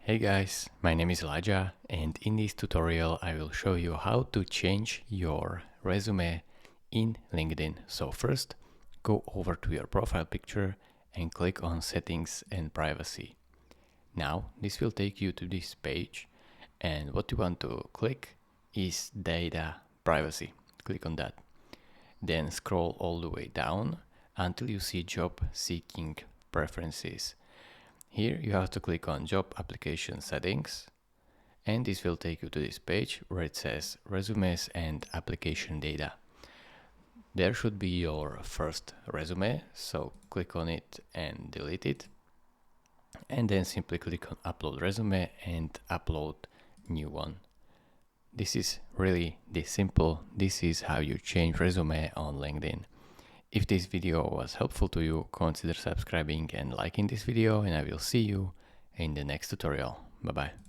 Hey guys, my name is Elijah, and in this tutorial I will show you how to change your resume in LinkedIn. So first, go over to your profile picture and click on Settings and Privacy. Now this will take you to this page, and what you want to click is Data Privacy. Click on that. Then scroll all the way down until you see Job Seeking Preferences. Here you have to click on Job Application Settings, and this will take you to this page where it says Resumes and Application Data. There should be your first resume, so click on it and delete it, and then simply click on Upload Resume and upload new one. This is really this simple. This is how you change resume on LinkedIn. If this video was helpful to you, consider subscribing and liking this video, and I will see you in the next tutorial. Bye bye.